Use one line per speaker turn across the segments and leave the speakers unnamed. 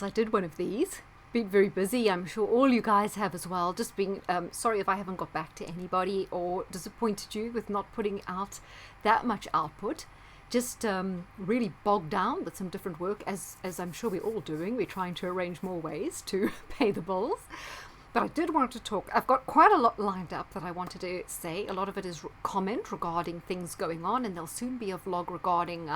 I did one of these. Been very busy. I'm sure all you guys have as well. Just being sorry if I haven't got back to anybody or disappointed you with not putting out that much output. Just really bogged down with some different work, as I'm sure we're all doing. We're trying to arrange more ways to pay the bills. But I did want to talk. I've got quite a lot lined up that I wanted to say. A lot of it is comment regarding things going on, and there'll soon be a vlog regarding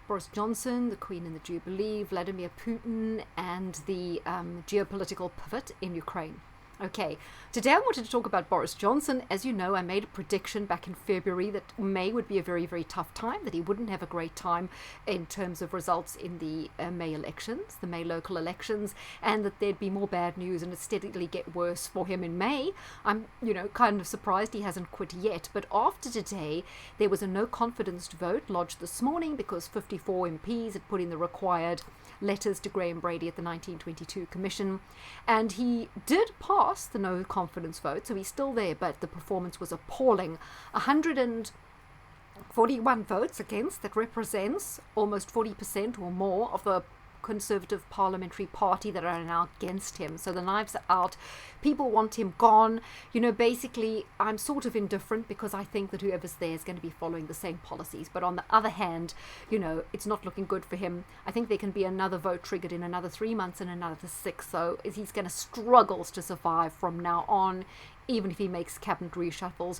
Boris Johnson, the Queen and the Jubilee, Vladimir Putin, and the geopolitical pivot in Ukraine. Okay, today I wanted to talk about Boris Johnson. As you know, I made a prediction back in February that May would be a very, very tough time, that he wouldn't have a great time in terms of results in the May elections, the May local elections, and that there'd be more bad news and it steadily get worse for him in May. I'm, kind of surprised he hasn't quit yet. But after today, there was a no confidence vote lodged this morning because 54 MPs had put in the required letters to Graham Brady at the 1922 Commission, and he did pass the no confidence vote, so he's still there, but the performance was appalling. 141 votes against, that represents almost 40% or more of the Conservative Parliamentary Party that are now against him. So the knives are out. People want him gone. Basically, I'm sort of indifferent because I think that whoever's there is going to be following the same policies. But on the other hand, it's not looking good for him. I think there can be another vote triggered in another 3 months and another 6. So he's going to struggle to survive from now on, even if he makes cabinet reshuffles.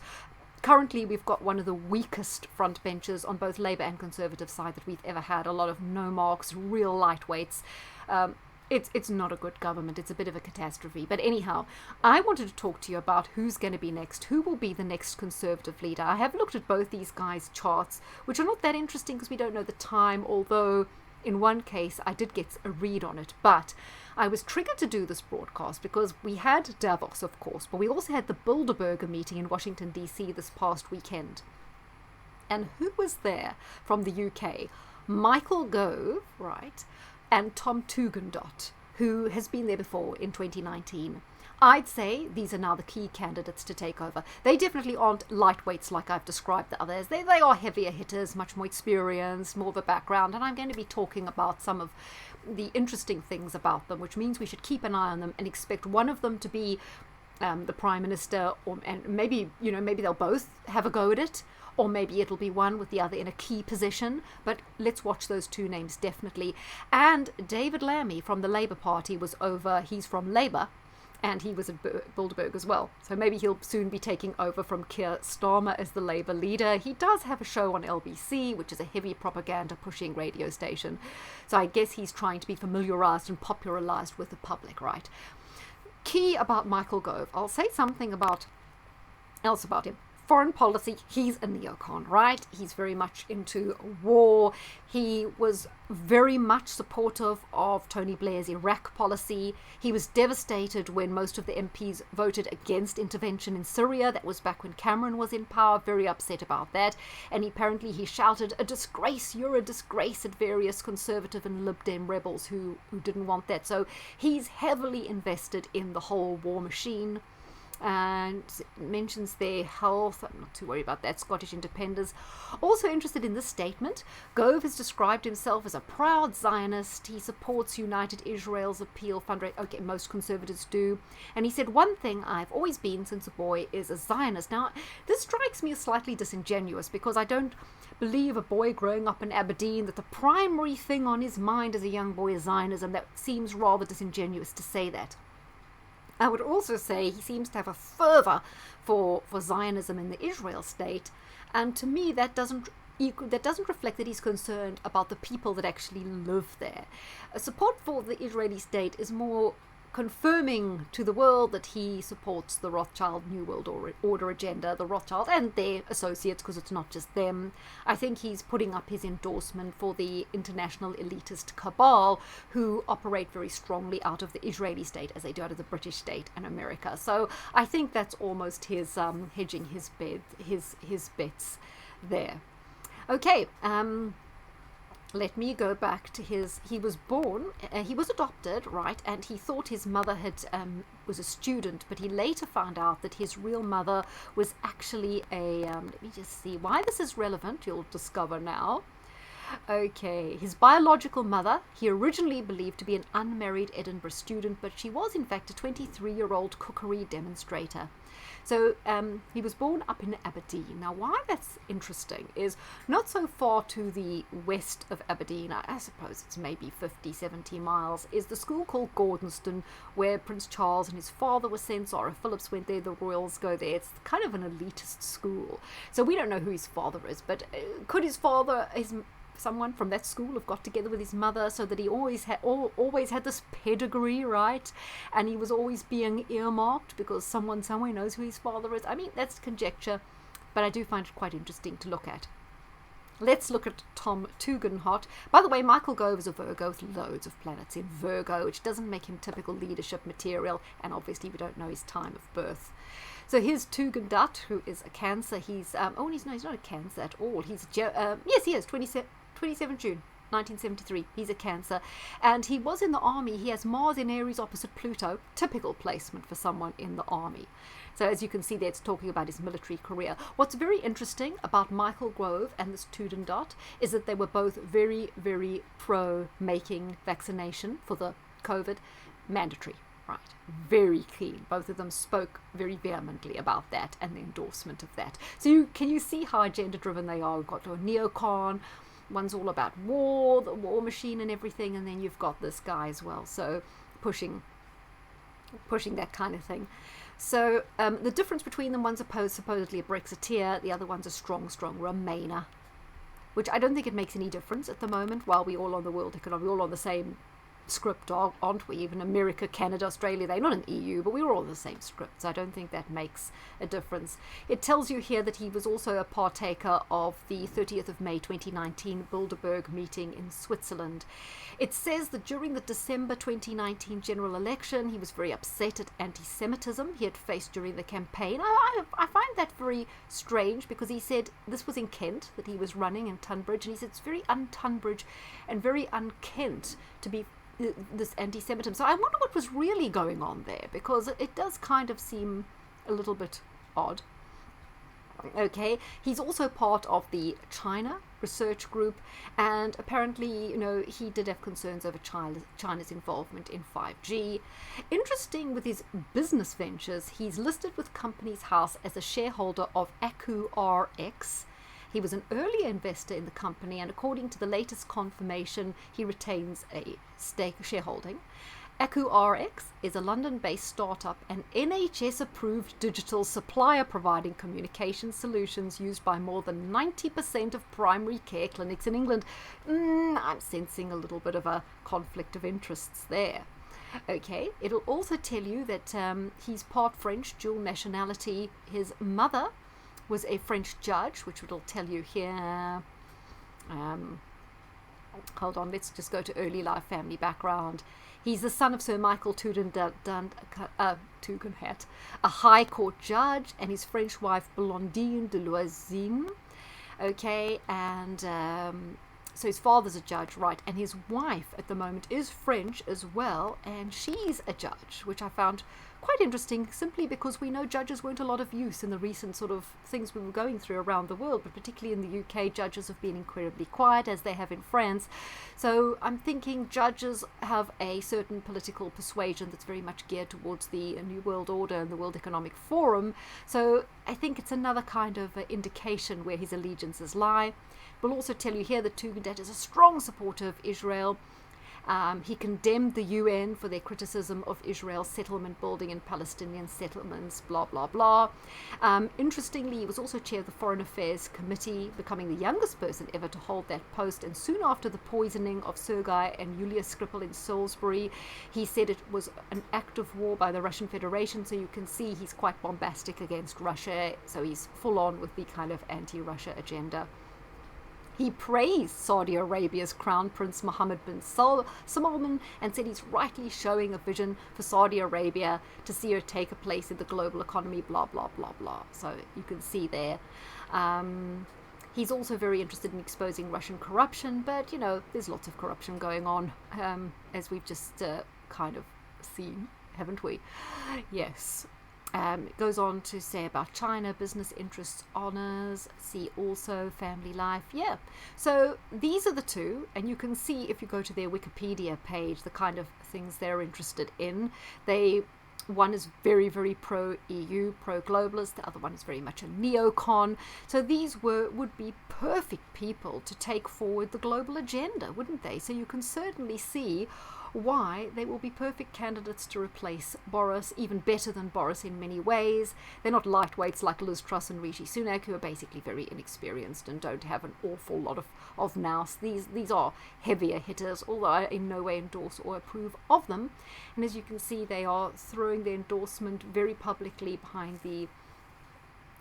Currently, we've got one of the weakest front benches on both Labour and Conservative side that we've ever had. A lot of no marks, real lightweights. It's not a good government. It's a bit of a catastrophe. But anyhow, I wanted to talk to you about who's going to be next. Who will be the next Conservative leader? I have looked at both these guys' charts, which are not that interesting because we don't know the time, although in one case I did get a read on it. But I was triggered to do this broadcast because we had Davos, of course, but we also had the Bilderberger meeting in Washington, D.C. this past weekend. And who was there from the UK? Michael Gove, right, and Tom Tugendhat, who has been there before in 2019. I'd say these are now the key candidates to take over. They definitely aren't lightweights like I've described the others. They are heavier hitters, much more experienced, more of a background, and I'm going to be talking about some of the interesting things about them, which means we should keep an eye on them and expect one of them to be the Prime Minister, and maybe they'll both have a go at it, or maybe it'll be one with the other in a key position. But let's watch those two names definitely. And David Lammy from the Labour Party was over. He's from Labour, and he was at Bilderberg as well. So maybe he'll soon be taking over from Keir Starmer as the Labour leader. He does have a show on LBC, which is a heavy propaganda-pushing radio station. So I guess he's trying to be familiarised and popularised with the public, right? Key about Michael Gove. I'll say something else about him. Foreign policy, he's a neocon, right? He's very much into war. He was very much supportive of Tony Blair's Iraq policy. He was devastated when most of the MPs voted against intervention in Syria. That was back when Cameron was in power, very upset about that. And apparently he shouted, "A disgrace, you're a disgrace," at various Conservative and Lib Dem rebels who didn't want that. So he's heavily invested in the whole war machine. And mentions their health. I'm not too worried about that. Scottish independence. Also interested in this statement. Gove has described himself as a proud Zionist. He supports United Israel's appeal fundraiser. Okay, most Conservatives do. And he said, "One thing I've always been since a boy is a Zionist." Now, this strikes me as slightly disingenuous because I don't believe a boy growing up in Aberdeen that the primary thing on his mind as a young boy is Zionism. That seems rather disingenuous to say that. I would also say he seems to have a fervour for Zionism in the Israel state, and to me that doesn't reflect that he's concerned about the people that actually live there. Support for the Israeli state is more confirming to the world that he supports the Rothschild New World Order agenda, the Rothschild and their associates, because it's not just them. I think he's putting up his endorsement for the international elitist cabal who operate very strongly out of the Israeli state as they do out of the British state and America. So I think that's almost his hedging his bets there. Okay, let me go back to he was adopted, right, and he thought his mother was a student, but he later found out that his real mother was actually let me just see why this is relevant, you'll discover now. Okay, his biological mother, he originally believed to be an unmarried Edinburgh student, but she was in fact a 23-year-old cookery demonstrator. So he was born up in Aberdeen. Now, why that's interesting is not so far to the west of Aberdeen, I suppose it's maybe 50, 70 miles, is the school called Gordonston, where Prince Charles and his father were sent. Zara Phillips went there, the royals go there. It's kind of an elitist school. So we don't know who his father is, but could someone from that school have got together with his mother so that he always had this pedigree, right? And he was always being earmarked because someone somewhere knows who his father is. I mean, that's conjecture, but I do find it quite interesting to look at. Let's look at Tom Tugendhat. By the way, Michael Gove is a Virgo with loads of planets in Virgo, which doesn't make him typical leadership material, and obviously we don't know his time of birth. So here's Tugendhat, who is a Cancer. He's he's not a Cancer at all. He's yes, he is 27 June 1973. He's a Cancer, and he was in the army. He has Mars in Aries opposite Pluto, typical placement for someone in the army. So as you can see there, it's talking about his military career. What's very interesting about Michael Gove and this Tugendhat is that they were both very, very pro making vaccination for the COVID mandatory. Right, very keen. Both of them spoke very vehemently about that and the endorsement of that. So can you see how agenda-driven they are? We've got a neocon. One's all about war, the war machine and everything, and then you've got this guy as well, so pushing that kind of thing. So the difference between them, one's supposedly a Brexiteer, the other one's a strong Remainer, which I don't think it makes any difference at the moment. While we're all on the world economy, we're all on the same script, aren't we? Even America, Canada, Australia, they're not an EU, but we were all the same script, so I don't think that makes a difference. It tells you here that he was also a partaker of the 30th of May 2019 Bilderberg meeting in Switzerland. It says that during the December 2019 general election, he was very upset at anti-Semitism he had faced during the campaign. I find that very strange, because he said this was in Kent that he was running in Tunbridge, and he said it's very un-Tunbridge and very un-Kent to be this anti-Semitism. So I wonder what was really going on there, because it does kind of seem a little bit odd. Okay, he's also part of the China research group, and apparently, he did have concerns over China's involvement in 5G. Interesting with his business ventures, he's listed with Companies House as a shareholder of AcuRx. He was an early investor in the company, and according to the latest confirmation, he retains a shareholding. AcuRx is a London-based startup and NHS-approved digital supplier providing communication solutions used by more than 90% of primary care clinics in England. I'm sensing a little bit of a conflict of interests there. Okay, it'll also tell you that he's part French, dual nationality. His mother was a French judge, which it'll tell you here. Hold on, let's just go to early life family background. He's the son of Sir Michael Tugendhat, a High Court judge, and his French wife Blondine de Loisine. Okay, and so his father's a judge, right, and his wife at the moment is French as well, and she's a judge, which I found quite interesting, simply because we know judges weren't a lot of use in the recent sort of things we were going through around the world, but particularly in the UK, judges have been incredibly quiet, as they have in France. So I'm thinking judges have a certain political persuasion that's very much geared towards the New World Order and the World Economic Forum. So I think it's another kind of indication where his allegiances lie. We'll also tell you here that Tugendhat is a strong supporter of Israel. He condemned the UN for their criticism of Israel's settlement building in Palestinian settlements, blah, blah, blah. Interestingly, he was also chair of the Foreign Affairs Committee, becoming the youngest person ever to hold that post. And soon after the poisoning of Sergei and Yulia Skripal in Salisbury, he said it was an act of war by the Russian Federation. So you can see he's quite bombastic against Russia. So he's full on with the kind of anti-Russia agenda. He praised Saudi Arabia's Crown Prince Mohammed bin Salman and said he's rightly showing a vision for Saudi Arabia to see her take a place in the global economy, blah, blah, blah, blah. So you can see there. He's also very interested in exposing Russian corruption, but, there's lots of corruption going on, as we've just kind of seen, haven't we? Yes. It goes on to say about China, business interests, honors, see also family life. Yeah. So these are the two, and you can see if you go to their Wikipedia page, the kind of things they're interested in. One is very, very pro-EU, pro-globalist. The other one is very much a neocon. So these would be perfect people to take forward the global agenda, wouldn't they? So you can certainly see why they will be perfect candidates to replace Boris, even better than Boris in many ways. They're not lightweights like Liz Truss and Rishi Sunak, who are basically very inexperienced and don't have an awful lot of nous. These are heavier hitters, although I in no way endorse or approve of them. And as you can see, they are throwing their endorsement very publicly behind the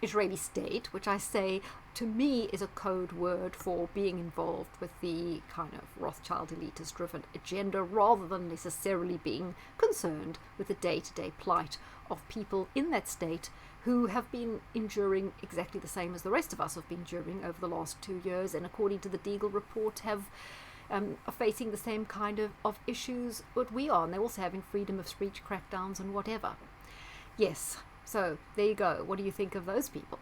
Israeli state, which I say to me is a code word for being involved with the kind of Rothschild elitist driven agenda, rather than necessarily being concerned with the day-to-day plight of people in that state who have been enduring exactly the same as the rest of us have been enduring over the last 2 years, and according to the Deagle report are facing the same kind of issues that we are, and they're also having freedom of speech crackdowns and whatever. Yes. So there you go. What do you think of those people?